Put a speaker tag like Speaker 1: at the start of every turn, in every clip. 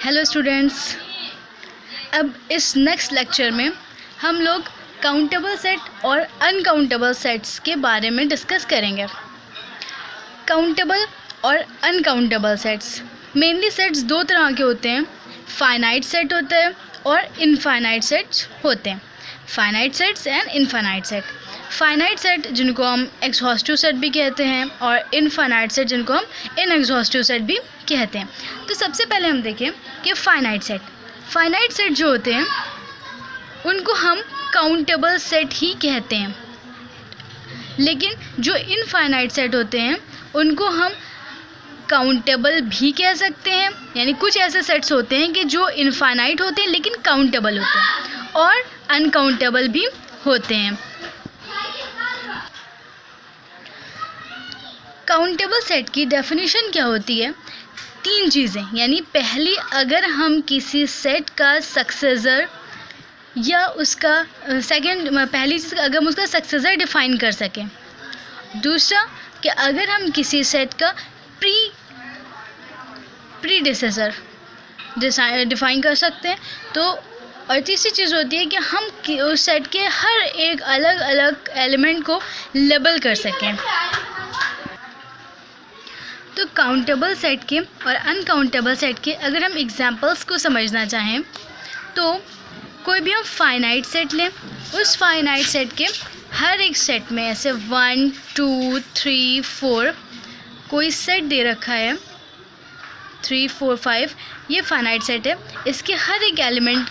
Speaker 1: Hello students, अब इस next lecture में हम लोग काउंटेबल सेट और अनकाउंटेबल सेट्स के बारे में डिस्कस करेंगे। काउंटेबल और अनकाउंटेबल सेट्स, मेनली सेट्स दो तरह के होते हैं, फाइनाइट सेट होते हैं और इनफाइनाइट सेट्स होते हैं। Finite sets and infinite set. Finite set जिनको हम एग्जॉस्टिव सेट भी कहते हैं और इनफाइनाइट सेट जिनको हम इनएग्जॉस्टिव सेट भी कहते हैं। तो सबसे पहले हम देखें कि फाइनाइट सेट जो होते हैं उनको हम काउंटेबल सेट ही कहते हैं, लेकिन जो इनफाइनाइट सेट होते हैं उनको हम काउंटेबल भी कह सकते हैं। यानी कुछ ऐसे सेट्स होते हैं कि जो इनफाइनाइट होते हैं लेकिन काउंटेबल होते हैं, और अनकाउंटेबल भी होते हैं। काउंटेबल सेट की डेफिनेशन क्या होती है? तीन चीज़ें, यानी पहली, अगर हम किसी सेट का सक्सेसर या उसका पहली चीज़, अगर हम उसका सक्सेसर डिफ़ाइन कर सकें। दूसरा, कि अगर हम किसी सेट का प्रीडिसेसर डिफ़ाइन कर सकते हैं। तो और तीसरी चीज़ होती है कि हम उस सेट के हर एक अलग अलग एलिमेंट को लेबल कर सकें। तो काउंटेबल सेट के और अनकाउंटेबल सेट के अगर हम एग्जांपल्स को समझना चाहें तो कोई भी हम फाइनाइट सेट लें, उस फाइनाइट सेट के हर एक सेट में ऐसे 1 2 3 4 कोई सेट दे रखा है, 3 4 5, ये फाइनाइट सेट है। इसके हर एक एलिमेंट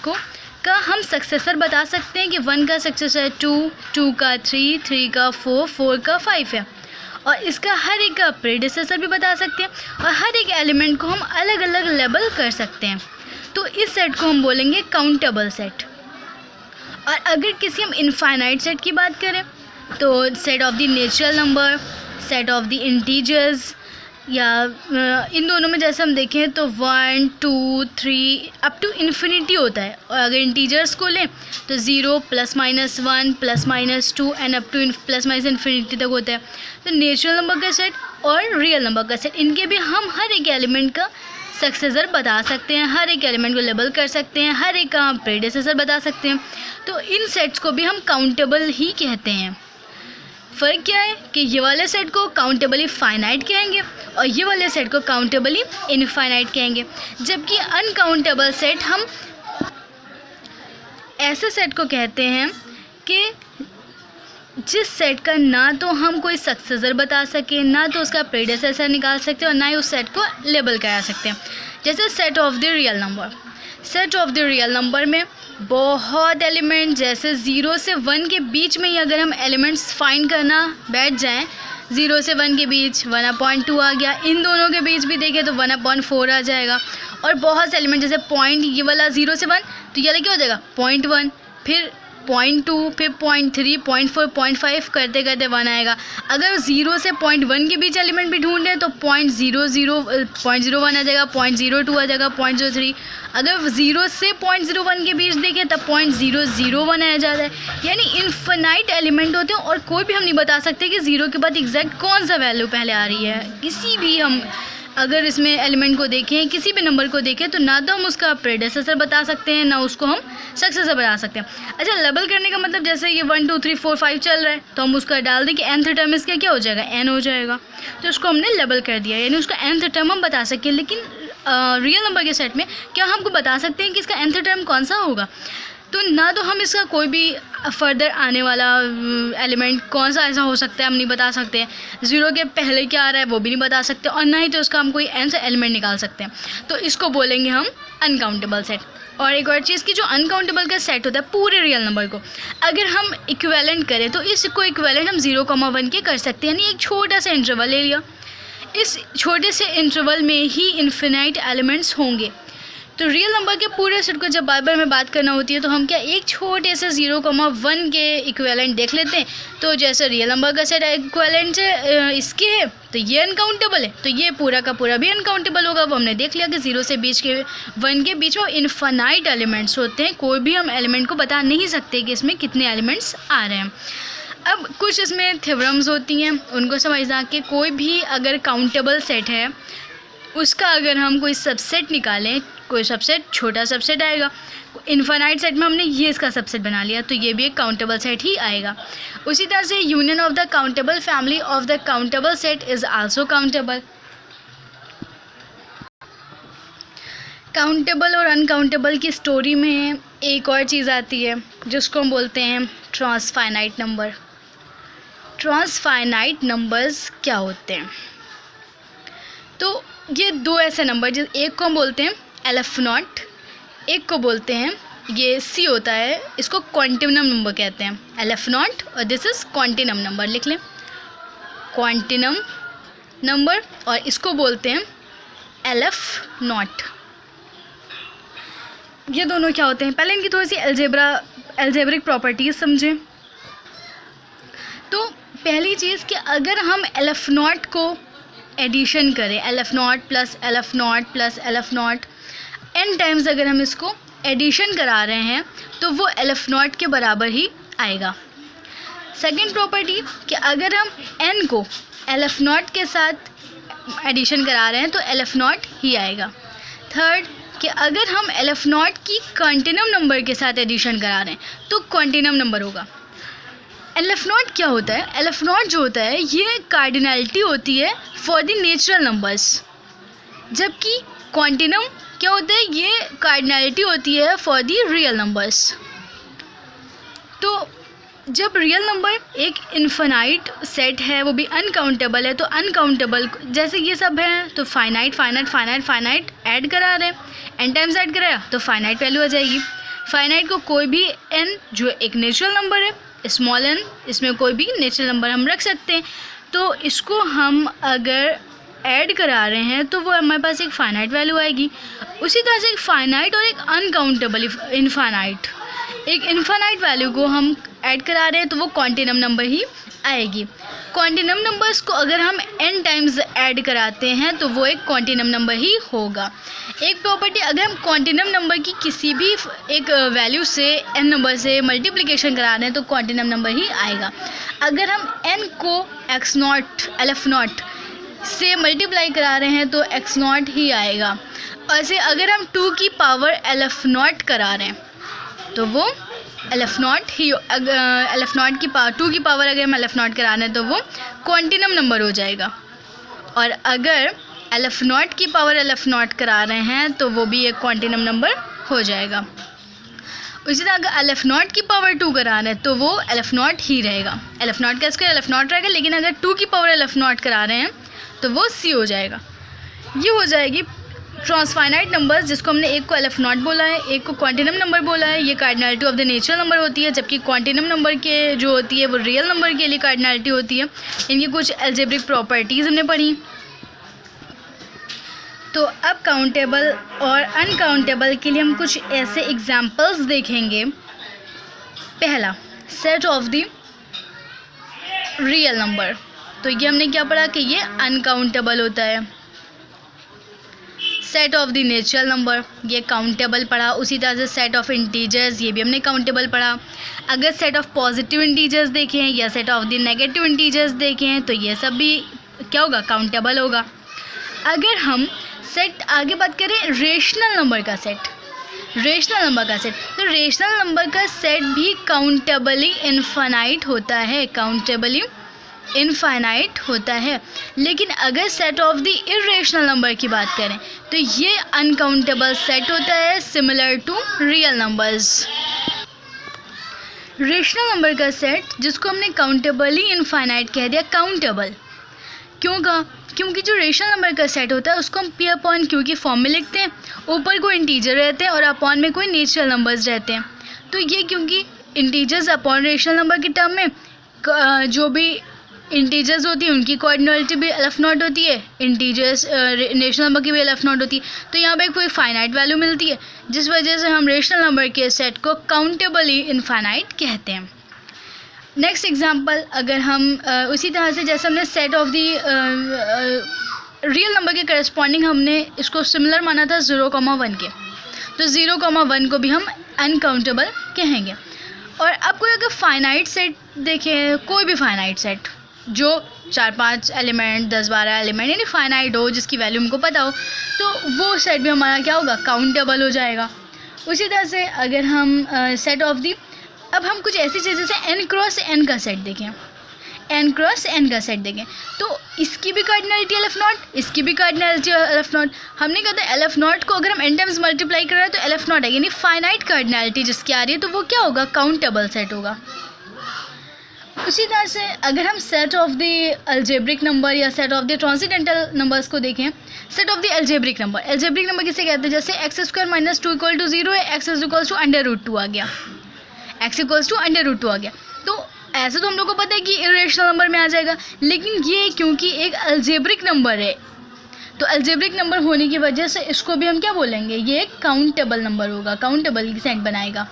Speaker 1: का हम सक्सेसर बता सकते हैं कि 1 का सक्सेसर 2, 2 का 3, 3 का 4, 4 का 5 है, और इसका हर एक का प्रीडिसेसर भी बता सकते हैं, और हर एक एलिमेंट को हम अलग अलग लेबल कर सकते हैं। तो इस सेट को हम बोलेंगे काउंटेबल सेट। और अगर किसी हम इनफाइनाइट सेट की बात करें तो set of the natural number, set of the integers, या इन दोनों में जैसे हम देखें तो 1 2 3 अप टू इन्फिनिटी होता है। और अगर इंटीजर्स को लें तो 0 ±1 ±2 and up two plus minus infinity तक होता है। तो नेचुरल नंबर का सेट और रियल नंबर का सेट, इनके भी हम हर एक एलिमेंट का सक्सेसर बता सकते हैं, हर एक एलिमेंट को लेबल कर सकते हैं, हर एक का प्रीडिसेसर बता सकते हैं। तो इन सेट्स को भी हम काउंटेबल ही कहते हैं। फ़र्क क्या है कि ये वाले सेट को काउंटेबली फाइनाइट कहेंगे और ये वाले सेट को काउंटेबली इनफाइनाइट कहेंगे। जबकि अनकाउंटेबल सेट हम ऐसे सेट को कहते हैं कि जिस सेट का ना तो हम कोई सक्सेसर बता सके, ना तो उसका प्रीडिसेसर निकाल सकते और ना ही उस सेट को लेबल करा सकते हैं। जैसे set of the real number. Set of the real number में बहुत एलिमेंट, जैसे 0 से 1 के बीच में ही अगर हम एलिमेंट्स फाइंड करना बैठ जाएं, 0 से 1 के बीच 1/2 आ गया, इन दोनों के बीच भी देखें तो 1/4 आ जाएगा। और बहुत से एलिमेंट जैसे पॉइंट, ये वाला 0 से 1, तो ये वाला क्या हो जाएगा 0.1, फिर 0.2, फिर 0.3, 0.4, 0.5 करते करते 1 आएगा। अगर 0 से 0.1 के बीच एलिमेंट भी ढूंढें तो 0.01 आ जाएगा, 0.02 आ जाएगा, 0.03। अगर 0 से 0.01 के बीच देखें तब 0.001 आ जाता है। यानी इनफिनाइट एलिमेंट होते हैं और कोई भी हम नहीं बता सकते कि 0 के बाद एग्जैक्ट कौन सा वैल्यू पहले आ रही है। किसी भी हम अगर इसमें एलिमेंट को देखें, किसी भी नंबर को देखें, तो ना तो हम उसका प्रीडिसेसर बता सकते हैं, ना उसको हम सक्सेसर बता सकते हैं। अच्छा, लेबल करने का मतलब जैसे ये 1 2 3 4 5 चल रहा है तो हम उसका डाल दें कि nth टर्म इसका क्या हो जाएगा, n हो जाएगा। तो उसको हमने लेबल कर दिया, यानी उसका nth टर्म हम बता सकें। लेकिन रियल नंबर के सेट में क्या हमको बता सकते हैं कि इसका nth टर्म कौन सा होगा? तो ना तो हम इसका कोई भी फर्दर आने वाला एलिमेंट कौन सा ऐसा हो सकता है हम नहीं बता सकते हैं, 0 के पहले क्या आ रहा है वो भी नहीं बता सकते, और ना ही तो उसका हम कोई nth एलिमेंट निकाल सकते हैं। तो इसको बोलेंगे हम अनकाउंटेबल सेट। और एक और चीज़ की, जो अनकाउंटेबल का सेट होता है पूरे रियल नंबर को अगर हम इक्विवेलेंट करें तो इसको इक्विवेलेंट हम 0,1 के कर सकते हैं। यानी एक छोटा सा इंटरवल ले लिया, इस छोटे से इंटरवल में ही इन्फिनाइट एलिमेंट्स होंगे। तो रियल नंबर के पूरे सेट को जब बार बार में बात करना होती है तो हम क्या एक छोटे से 0,1 के इक्विवेलेंट देख लेते हैं। तो जैसे रियल नंबर का सेट इक्विवेलेंट इसके है तो ये अनकाउंटेबल है, तो ये पूरा का पूरा भी अनकाउंटेबल होगा। वो हमने देख लिया कि 0 से 1 के बीच में इनफाइनाइट एलिमेंट्स होते हैं, कोई भी हम एलिमेंट को बता नहीं सकते कि इसमें कितने एलिमेंट्स आ रहे हैं। अब कुछ इसमें थ्योरम्स होती हैं, उनको समझना कि कोई भी अगर काउंटेबल सेट है उसका अगर हम कोई सबसेट निकालें, कोई सबसेट छोटा सबसेट आएगा। इनफाइनाइट सेट में हमने ये इसका सबसेट बना लिया, तो ये भी एक काउंटेबल सेट ही आएगा। उसी तरह से union of the countable family of the countable set is also countable. Countable और अनकाउंटेबल की स्टोरी में एक और चीज़ आती है जिसको हम बोलते हैं ट्रांसफाइनाइट नंबर। ट्रांसफाइनाइट नंबर्स क्या होते हैं? तो ये दो ऐसे नंबर, जिस एक को हम बोलते हैं LF नॉट, एक को बोलते हैं, ये C होता है, इसको क्वांटिनम नंबर कहते हैं। LF नॉट और दिस इज़ क्वांटिनम नंबर, लिख लें क्वांटिनम नंबर, और इसको बोलते हैं LF नॉट। ये दोनों क्या होते हैं? पहले इनकी थोड़ी सी एल्जेब्रिक प्रॉपर्टीज़ समझें। तो पहली चीज़ कि अगर हम LF नॉट को एडिशन करें, LF not plus LF not plus LF not n times अगर हम इसको एडिशन करा रहे हैं तो वो LF नॉट के बराबर ही आएगा। सेकेंड प्रॉपर्टी कि अगर हम n को LF नॉट के साथ एडिशन करा रहे हैं तो LF नॉट ही आएगा। थर्ड कि अगर हम LF नॉट की क्वांटिनम नंबर के साथ एडिशन करा रहे हैं तो क्वांटिनम नंबर होगा। LF नॉट क्या होता है? LF नॉट जो होता है ये कार्डिनैलिटी होती है फॉर द नेचुरल नंबर्स, जबकि क्वांटिनम क्या होता है? ये कार्डिनैलिटी होती है फॉर द रियल नंबर्स। तो जब रियल नंबर एक इनफाइनाइट सेट है, वो भी अनकाउंटेबल है, तो अनकाउंटेबल जैसे ये सब है तो finite finite finite finite add करा रहे हैं, n टाइम्स ऐड कराया तो फाइनाइट वैल्यू आ जाएगी। फाइनाइट को कोई भी n जो एक नेचुरल नंबर है, स्मॉल n, इसमें कोई भी नेचुरल नंबर हम रख सकते हैं, तो इसको हम अगर ऐड करा रहे हैं तो वो हमारे पास एक फाइनाइट वैल्यू आएगी। उसी तरह से एक फाइनाइट और एक अनकाउंटेबल इनफाइनाइट, एक इनफाइनाइट वैल्यू को हम ऐड करा रहे हैं तो वो क्वांटिनम नंबर ही आएगी। क्वांटिनम नंबर्स को अगर हम n टाइम्स ऐड कराते हैं तो वो एक क्वांटिनम नंबर ही होगा। एक प्रॉपर्टी, अगर हम क्वांटिनम नंबर की किसी भी एक वैल्यू से n नंबर से मल्टीप्लिकेशन करा रहे हैं तो क्वांटिनम नंबर ही आएगा। अगर हम n को x नॉट LF नॉट से मल्टीप्लाई करा रहे हैं तो x नॉट ही आएगा। ऐसे अगर हम 2 की पावर LF नॉट करा रहे हैं तो वो LF not he, LF not की पावर 2 की पावर अगर हम LF नॉट करा रहे हैं तो वो क्वांटिनम नंबर हो जाएगा। और अगर LF नॉट की पावर LF नॉट करा रहे हैं तो वो भी एक क्वांटिनम नंबर हो जाएगा। उसी तरह अगर LF नॉट की पावर 2 करा रहे हैं तो वो LF नॉट ही रहेगा। LF नॉट का स्क्वायर LF नॉट रहेगा, लेकिन अगर 2 की पावर LF नॉट करा रहे हैं तो वो C हो जाएगा। ये हो जाएगी ट्रांसफाइनाइट नंबर्स, जिसको हमने एक को LF नॉट बोला है, एक को क्वांटिनम नंबर बोला है। ये cardinality of the natural number होती है, जबकि क्वांटिनम नंबर के जो होती है वो रियल नंबर के लिए कार्डिनैलिटी होती है। इनकी कुछ एल्जेब्रिक प्रॉपर्टीज़ हमने पढ़ी। तो अब काउंटेबल और अनकाउंटेबल के लिए हम कुछ ऐसे एग्जाम्पल्स देखेंगे। पहला, set of the real number, तो ये हमने क्या पढ़ा कि ये अनकाउंटेबल होता है। Set of the natural number, ये काउंटेबल पढ़ा। उसी तरह से सेट ऑफ इंटीजर्स, ये भी हमने काउंटेबल पढ़ा। अगर सेट ऑफ पॉजिटिव इंटीजर्स देखें या set of the negative integers देखें तो ये सब भी क्या होगा? काउंटेबल होगा। अगर हम सेट आगे बात करें रेशनल नंबर का सेट, रेशनल नंबर का सेट, तो रेशनल नंबर का सेट भी काउंटेबली इनफाइनाइट होता है, काउंटेबली इनफाइनाइट होता है। लेकिन अगर set of the irrational number की बात करें तो ये अनकाउंटेबल सेट होता है, similar to real numbers. Rational number का सेट जिसको हमने काउंटेबली इनफाइनाइट कह दिया, काउंटेबल क्यों कहा? क्योंकि जो रेशनल नंबर का सेट होता है उसको हम P अपॉन Q की फॉर्म में लिखते हैं। ऊपर कोई इंटीजर रहते हैं और अपॉन में कोई नेचुरल नंबर्स रहते हैं। तो ये क्योंकि इंटीजर्स अपॉन रेशनल नंबर के टर्म में जो भी इंटीजर्स होती है उनकी कोऑर्डिनेलिटी भी LF नॉट होती है, इंटीजर्स रेशनल नंबर की भी LF नॉट होती है। तो यहाँ पे कोई फाइनाइट वैल्यू मिलती है, जिस वजह से हम रेशनल नंबर के सेट को काउंटेबली इनफाइनाइट कहते हैं। नेक्स्ट एग्जांपल, अगर हम उसी तरह से जैसे हमने set of the real number के करस्पॉन्डिंग हमने इसको सिमिलर माना था 0,1 के, तो 0,1 को भी हम अनकाउंटेबल कहेंगे। और अब कोई अगर फाइनाइट सेट देखें, कोई भी फाइनाइट सेट जो 4-5 एलिमेंट 10-12 एलिमेंट यानी फाइनाइट हो, जिसकी वैल्यू हमको पता हो, तो वो सेट भी हमारा क्या होगा, काउंटेबल हो जाएगा। उसी तरह से अगर हम सेट ऑफ दी, अब हम कुछ ऐसी चीज़ें जैसे n क्रॉस n का सेट देखें, n क्रॉस n का सेट देखें, तो इसकी भी कार्डिनलिटी LF0, इसकी भी कार्डिनलिटी LF0। हमने कहा था LF0 को अगर हम n टाइम्स मल्टीप्लाई कर रहे हैं तो LF0 है, यानी फाइनाइट कार्डिनलिटी जिसकी आ रही है, तो वो क्या होगा, काउंटेबल सेट होगा। उसी तरह से अगर हम set of the algebraic number या set of the transcendental numbers को देखें, set of the algebraic number किसे कहते हैं, जैसे x² - 2 = 0 है, x = √2 आ गया, x = √2 आ गया। तो ऐसे तो हम लोग को पता है कि इरेशनल नंबर में आ जाएगा, लेकिन ये क्योंकि एक अलजेब्रिक नंबर है, तो अलजेब्रिक नंबर होने की वजह से इसको भी हम क्या बोलेंगे, ये एक काउंटेबल नंबर होगा, काउंटेबल सेट बनाएगा।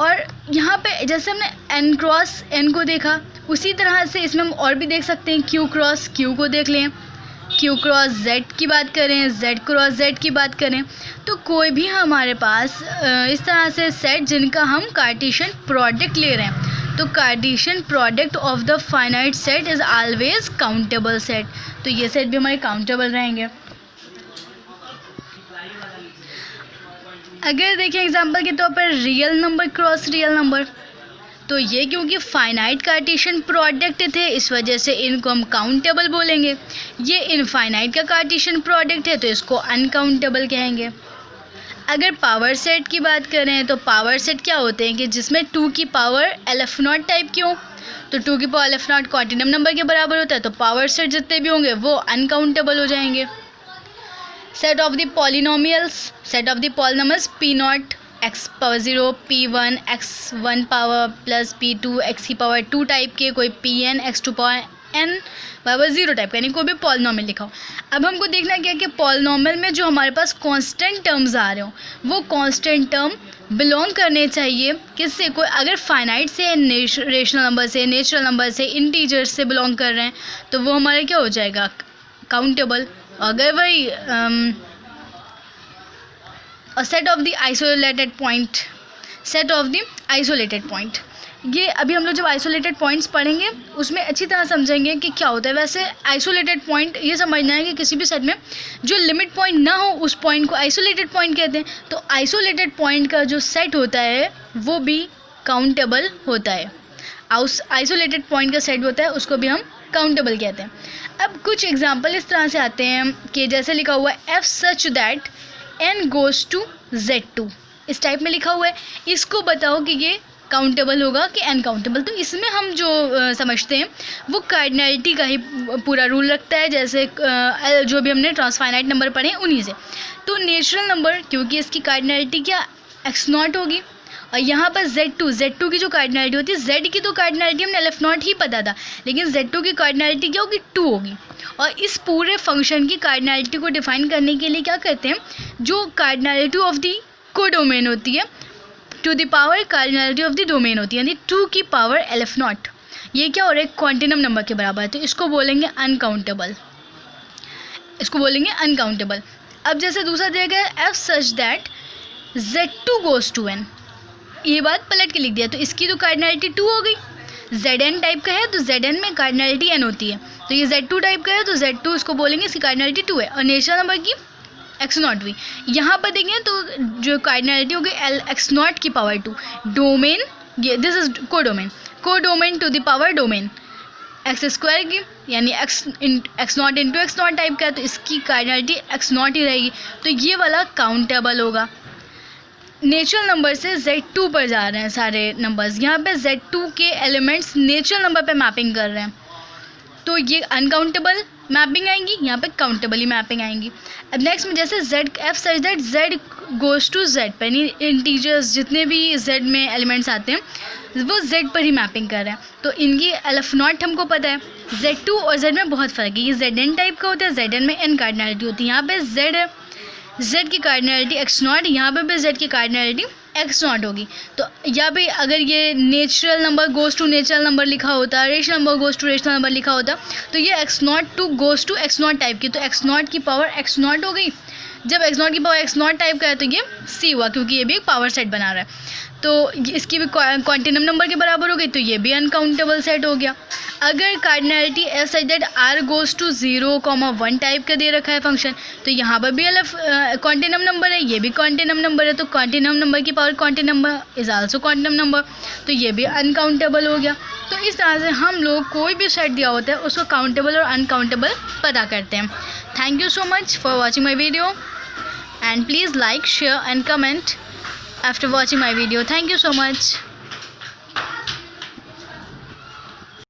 Speaker 1: और यहाँ पे जैसे हमने n क्रॉस n को देखा, उसी तरह से इसमें हम और भी देख सकते हैं, q क्रॉस q को देख लें, q क्रॉस z की बात करें, z क्रॉस z की बात करें, तो कोई भी हमारे पास इस तरह से सेट जिनका हम कार्टेशियन प्रोडक्ट ले रहे हैं, तो Cartesian product of the finite set is always countable set, तो ये सेट भी हमारे काउंटेबल रहेंगे। अगर देखें एग्जांपल के तौर पर real number cross real number, तो ये क्योंकि फाइनाइट कार्टेशियन प्रोडक्ट थे, इस वजह से इनको हम काउंटेबल बोलेंगे। ये इनफाइनाइट का कार्टेशियन प्रोडक्ट है, तो इसको अनकाउंटेबल कहेंगे। अगर पावर सेट की बात करें, तो पावर सेट क्या होते हैं कि जिसमें 2 की पावर LF0 टाइप की हो, तो 2 की पावर LF0 क्वांटिनम नंबर के बराबर होता है, तो पावर सेट जितने भी होंगे वो अनकाउंटेबल हो जाएंगे। Set of the polynomials, set of the polynomials P0 x⁻0 P1 x1 power plus P2 x⁻2 type के, कोई Pn x2n/0 टाइप का, यानी कोई भी पॉलिनोमियल लिखा हो। अब हमको देखना क्या कि पॉलिनोमियल में जो हमारे पास कांस्टेंट टर्म्स आ रहे हो, वो कांस्टेंट टर्म बिलोंग करने चाहिए किससे, कोई अगर फाइनाइट से, रेशनल नंबर से, नेचुरल नंबर से, इंटीजर्स से बिलोंग कर रहे हैं, तो वो हमारे क्या हो जाएगा, काउंटेबल। अगर वही set of the isolated point, set of the isolated point, ये अभी हम लोग जब आइसोलेटेड पॉइंट्स पढ़ेंगे उसमें अच्छी तरह समझेंगे कि क्या होता है। वैसे आइसोलेटेड पॉइंट ये समझना है कि किसी भी सेट में जो लिमिट पॉइंट ना हो उस पॉइंट को आइसोलेटेड पॉइंट कहते हैं। तो आइसोलेटेड पॉइंट का जो सेट होता है वो भी काउंटेबल होता है। आइसोलेटेड पॉइंट का सेट होता है उसको भी हम काउंटेबल कहते हैं। अब कुछ एग्जांपल इस तरह से आते हैं कि जैसे लिखा हुआ है f such that n goes to z2, इस टाइप में लिखा हुआ है। इसको बताओ कि ये काउंटेबल होगा कि अनकाउंटेबल। तो इसमें हम जो समझते हैं वो कार्डिनलिटी का ही पूरा रूल रखता है, जैसे जो भी हमने ट्रांसफाइनाइट नंबर पढ़े उन्हीं से। तो नेचुरल नंबर क्योंकि इसकी कार्डिनलिटी क्या x0 होगी, और यहाँ पर Z2 की जो कार्डिनलिटी होती है, Z की तो कार्डिनलिटी हमने LF0 ही पता था, लेकिन Z2 की कार्डिनलिटी क्या होगी, 2 होगी। और इस पूरे फंक्शन की कार्डिनलिटी को डिफाइन करने के लिए क्या करते हैं, जो कार्डिनलिटी ऑफ द कोडोमेन होती है to the power cardinality of the domain होती है, यानी 2 की पावर LF0, ये क्या हो रहा है, क्वांटिनम नंबर के बराबर है, तो इसको बोलेंगे अनकाउंटेबल, इसको बोलेंगे अनकाउंटेबल। अब जैसे दूसरा दिया गया f such that Z2 goes to n, ये बात पलट के लिख दिया, तो इसकी तो कार्डिनलिटी 2 हो गई। Zn टाइप का है तो Zn में कार्डिनलिटी n होती है, तो ये Z2 टाइप का है तो Z2 इसको बोलेंगे, इसकी कार्डिनलिटी 2 है। और नेचुरल नंबर की x0 भी यहाँ पर देखें तो जो कार्डिनलिटी होगी x0 की पावर 2, डोमेन ये this is codomain to the power domain x² की, यानी x0 इंटू x0 टाइप का है, तो इसकी कार्डिनलिटी x0 ही रहेगी, तो ये वाला काउंटेबल होगा। नेचुरल नंबर से Z2 पर जा रहे हैं सारे नंबर्स, यहाँ पे Z2 के एलिमेंट्स नेचुरल नंबर पे मैपिंग कर रहे हैं, तो ये अनकाउंटेबल मैपिंग आएंगी, यहाँ पे काउंटेबल ही मैपिंग आएंगी। अब नेक्स्ट में जैसे f such that Z goes to Z पर, यानी इंटीजर्स जितने भी Z में एलिमेंट्स आते हैं वो Z पर ही मैपिंग कर रहे हैं, तो इनकी LF0 हमको पता है। Z2 और Z में बहुत फ़र्क है, ये Zn टाइप का होता है, Zn में n कार्डिनलिटी होती है, यहाँ पे Z है, Z की कार्डिनलिटी x0, यहाँ पे भी Z की कार्डिनलिटी x0 होगी। तो यहाँ पे अगर ये natural number goes to natural number लिखा होता, rational number goes to rational number लिखा होता, तो ये x0 to goes to x0 type की, तो x0 की पावर x0 हो गई, जब x0 की पावर x0 टाइप का है तो ये c हुआ, क्योंकि ये भी एक पावर सेट बना रहा है। तो इसकी भी क्वांटिनम नंबर के बराबर हो गई, तो ये भी अनकाउंटेबल सेट हो गया। अगर cardinality as such that r goes to 0,1 type का दे रखा है फंक्शन, तो यहाँ पर भी LF क्वांटिनम नंबर है, ये भी क्वांटिनम नंबर है, तो क्वांटिनम नंबर की पावर क्वांटिनम नंबर इज आल्सो क्वांटिनम नंबर, तो ये भी अनकाउंटेबल हो गया। तो इस तरह से हम लोग कोई भी सेट दिया होता है उसको काउंटेबल और अनकाउंटेबल पता करते हैं। Thank you so much for watching my video and please like, share and comment after watching my video. Thank you so much.